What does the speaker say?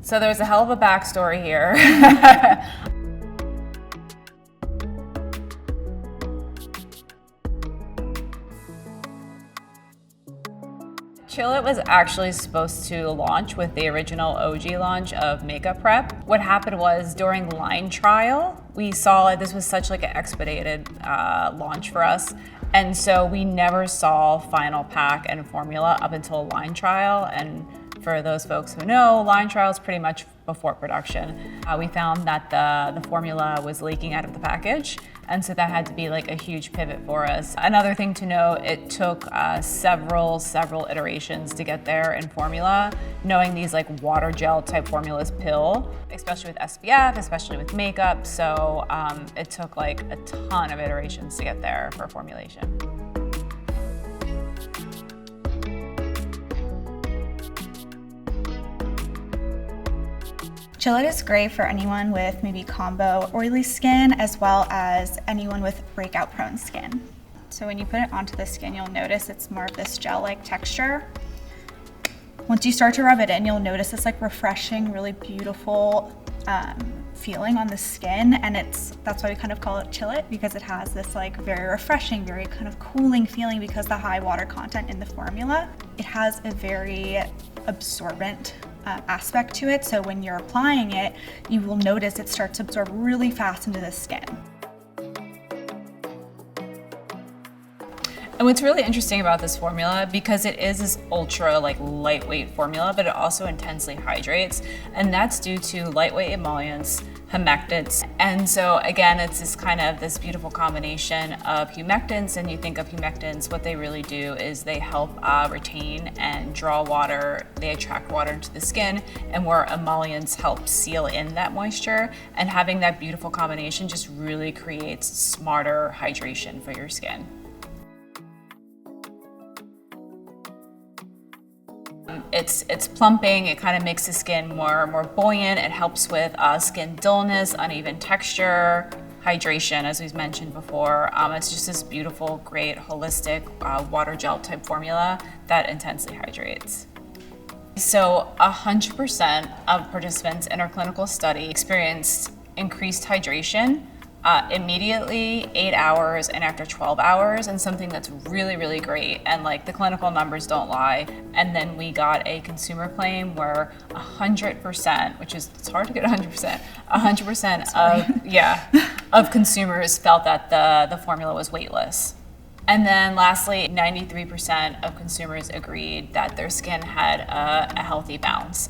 So there's a hell of a backstory here. Chill It was actually supposed to launch with the original OG launch of Makeup Prep. What happened was during line trial, we saw this was such like an expedited launch for us. And so we never saw final pack and formula up until line trial. And for those folks who know, line trial is pretty much before production. We found that the formula was leaking out of the package. And so that had to be like a huge pivot for us. Another thing to note, it took several iterations to get there in formula, knowing these like water gel type formulas pill, especially with SPF, especially with makeup. So it took like a ton of iterations to get there for formulation. Chill It is great for anyone with maybe combo oily skin, as well as anyone with breakout prone skin. So when you put it onto the skin, you'll notice it's more of this gel-like texture. Once you start to rub it in, you'll notice this like refreshing, really beautiful feeling on the skin, and that's why we kind of call it Chill It, because it has this like very refreshing, very kind of cooling feeling because the high water content in the formula. It has a very absorbent aspect to it, so when you're applying it, you will notice it starts to absorb really fast into the skin. And what's really interesting about this formula, because it is this ultra like lightweight formula, but it also intensely hydrates, and that's due to lightweight emollients, humectants. And so again, it's this kind of this beautiful combination of humectants, and you think of humectants, what they really do is they help retain and draw water, they attract water into the skin, and where emollients help seal in that moisture, and having that beautiful combination just really creates smarter hydration for your skin. It's plumping, it kind of makes the skin more buoyant, it helps with skin dullness, uneven texture, hydration, as we've mentioned before. It's just this beautiful, great, holistic water gel type formula that intensely hydrates. So 100% of participants in our clinical study experienced increased hydration immediately, 8 hours, and after 12 hours, and something that's really, really great, and like the clinical numbers don't lie. And then we got a consumer claim where 100%, which is, it's hard to get 100%, 100% of consumers felt that the formula was weightless. And then lastly, 93% of consumers agreed that their skin had a healthy bounce.